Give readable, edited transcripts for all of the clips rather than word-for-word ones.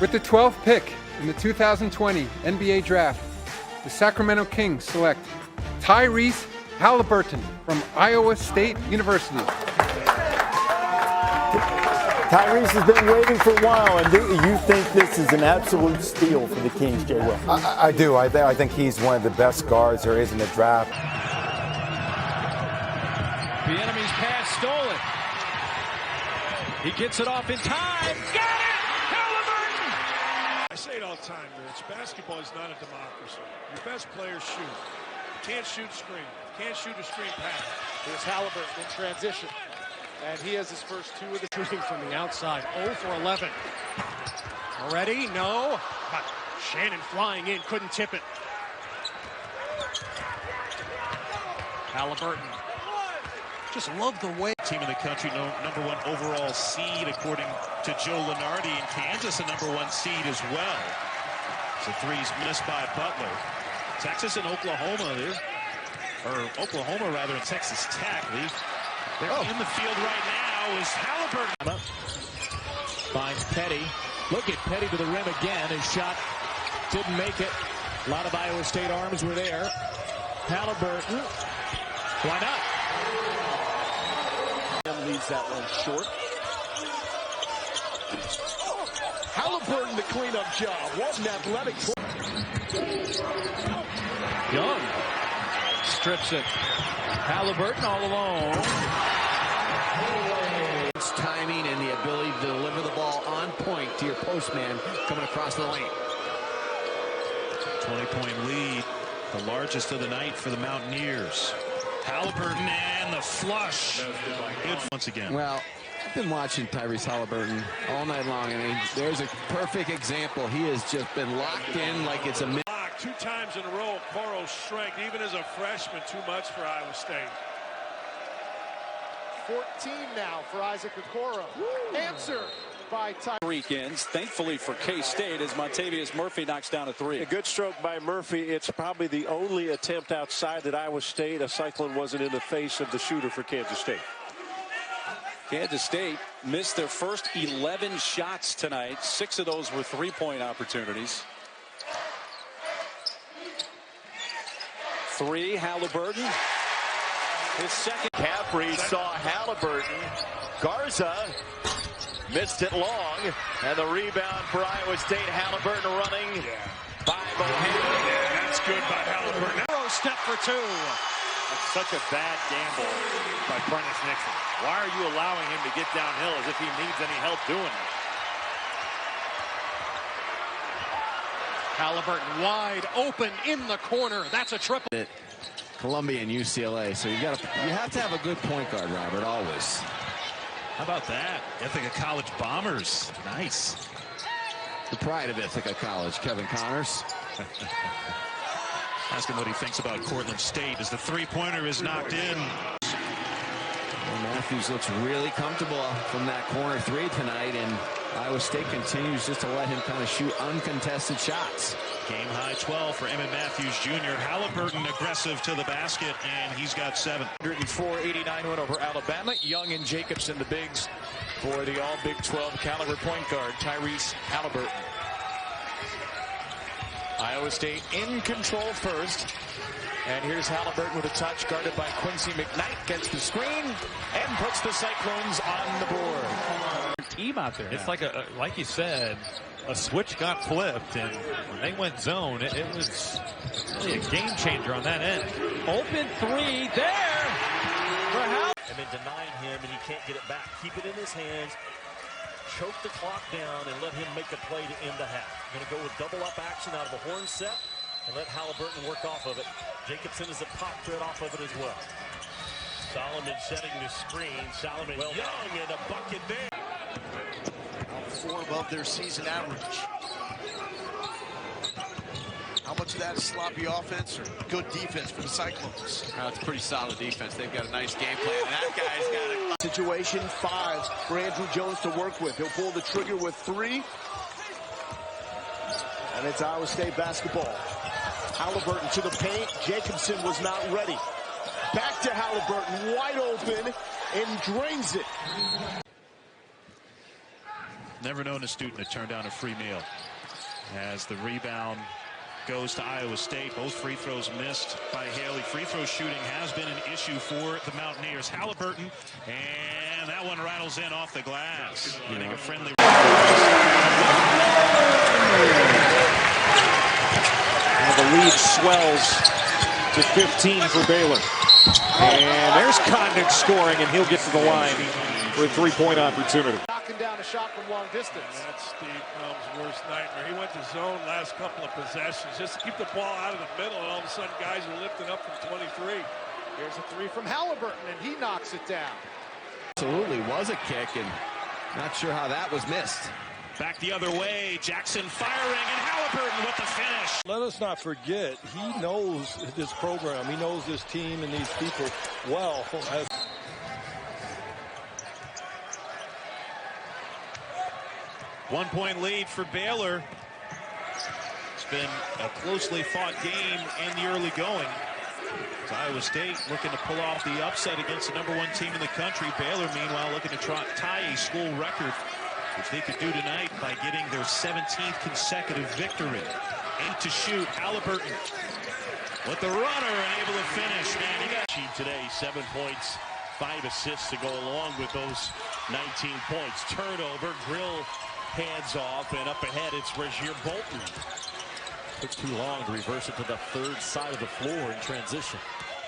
With the 12th pick in the 2020 NBA Draft, the Sacramento Kings select Tyrese Haliburton from Iowa State University. Tyrese has been waiting for a while, and do you think this is an absolute steal for the Kings, Jay Will? I do. I think he's one of the best guards there is in the draft. The enemy's pass stolen. He gets it off in time. Got it! Haliburton! I say it all the time, Rich. Basketball is not a democracy. Your best players shoot. You can't shoot screen. You can't shoot a screen pass. Here's Haliburton in transition. And he has his first two of the shooting from the outside. 0 for 11. Already? No. But Shannon flying in. Couldn't tip it. Haliburton. Just love the way. Team in the country, number one overall seed, according to Joe Lunardi in Kansas, a number one seed as well. So threes missed by Butler. Texas and Oklahoma, and Texas Tech. They're in the field right now is Haliburton. Finds Petty. Look at Petty to the rim again. His shot didn't make it. A lot of Iowa State arms were there. Haliburton. Why not? Leaves that one short. Haliburton, the cleanup job. What an athletic play. Young strips it. Haliburton all alone. It's timing and the ability to deliver the ball on point to your postman coming across the lane. 20-point lead, the largest of the night for the Mountaineers. Haliburton and the flush. Good once again. Well, I've been watching Tyrese Haliburton all night long, and there's a perfect example. He has just been locked in like it's a minute. 2 times in a row, Coro's strength, even as a freshman, too much for Iowa State. 14 now for Isaac Okoro. Answer by Tyrese. Weekends, thankfully for K-State, as Montavious Murphy knocks down a 3. A good stroke by Murphy. It's probably the only attempt outside that Iowa State. A cyclone wasn't in the face of the shooter for Kansas State. Kansas State missed their first 11 shots tonight. 6 of those were three-point opportunities. 3, Haliburton. His second. Caffrey saw Haliburton. Garza missed it long. And the rebound for Iowa State. Haliburton running by Bohannon. Yeah, that's good by Haliburton. Step for 2. That's such a bad gamble by Prentice Nixon. Why are you allowing him to get downhill as if he needs any help doing it? Haliburton wide open in the corner. That's a triple. Columbia and UCLA, so you have to have a good point guard, Robert, always. How about that? Ithaca College Bombers. Nice. The pride of Ithaca College, Kevin Connors. Ask him what he thinks about Cortland State as the three-pointer is knocked in. Well, Matthews looks really comfortable from that corner 3 tonight, and Iowa State continues just to let him kind of shoot uncontested shots. Game high 12 for Emmett Matthews Jr. Haliburton aggressive to the basket, and he's got 7. 104-89 win over Alabama. Young and Jacobson, the bigs for the all Big 12 caliber point guard, Tyrese Haliburton. Iowa State in control first. And here's Haliburton with a touch, guarded by Quincy McKnight, gets the screen and puts the Cyclones on the board. Team out there. It's like you said, a switch got flipped, and when they went zone, it was really a game changer on that end. Open 3 there for Hal. And then denying him, and he can't get it back. Keep it in his hands. Choke the clock down and let him make a play to end the half. Going to go with double-up action out of the horn set and let Haliburton work off of it. Jacobson is a pop threat off of it as well. Solomon setting the screen. Solomon Young and a bucket there. 4 above their season average. How much of that is sloppy offense or good defense for the Cyclones? It's pretty solid defense. They've got a nice game plan, and that guy's got a Situation 5 for Andrew Jones to work with. He'll pull the trigger with 3. And it's Iowa State basketball. Haliburton to the paint. Jacobson was not ready. Back to Haliburton, wide open, and drains it. Never known a student to turn down a free meal. As the rebound goes to Iowa State. Both free throws missed by Haley. Free throw shooting has been an issue for the Mountaineers. Haliburton, and that one rattles in off the glass. Getting a friendly. Now the lead swells to 15 for Baylor. And there's Condon scoring, and he'll get to the line for a three-point opportunity. Knocking down a shot from long distance. That's Steve Prohm's worst nightmare. He went to zone last couple of possessions just to keep the ball out of the middle, and all of a sudden guys are lifting up from 23. Here's a three from Haliburton, and he knocks it down. Absolutely was a kick, and not sure how that was missed. Back the other way, Jackson firing, and Haliburton with the finish. Let us not forget, he knows this program. He knows this team and these people well. 1 point lead for Baylor. It's been a closely fought game in the early going. It's Iowa State looking to pull off the upset against the #1 team in the country. Baylor, meanwhile, looking to tie a school record, which they could do tonight by getting their 17th consecutive victory. 8 to shoot. Haliburton with the runner and able to finish. Man, he got today, 7 points, 5 assists to go along with those 19 points. Turnover, Grill hands off, and up ahead it's Regier Bolton. Took too long to reverse it to the third side of the floor in transition.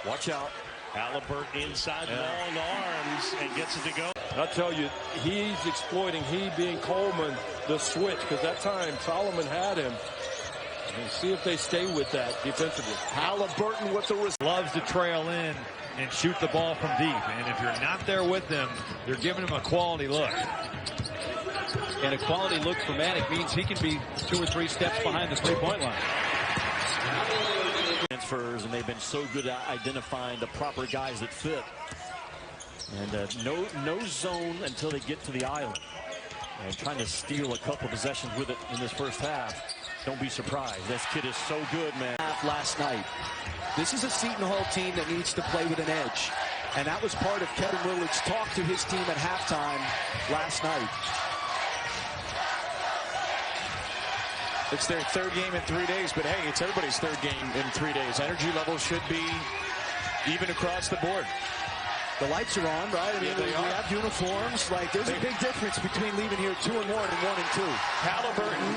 Watch out. Haliburton inside long arms and gets it to go. I'll tell you, he's exploiting, he being Coleman, the switch, because that time Solomon had him. And see if they stay with that defensively. Haliburton with the loves to trail in and shoot the ball from deep. And if you're not there with them, you're giving him a quality look. And a quality look for Manick means he can be 2 or 3 steps behind the three-point line. Transfers, and they've been so good at identifying the proper guys that fit. And no zone until they get to the island. And trying to steal a couple possessions with it in this first half. Don't be surprised. This kid is so good, man. Last night. This is a Seton Hall team that needs to play with an edge. And that was part of Kevin Willard's talk to his team at halftime last night. It's their third game in 3 days, but hey, it's everybody's third game in 3 days. Energy levels should be even across the board. The lights are on, right? I mean, we have uniforms. Like, there's a big difference between leaving here 2-1 and 1-2. Haliburton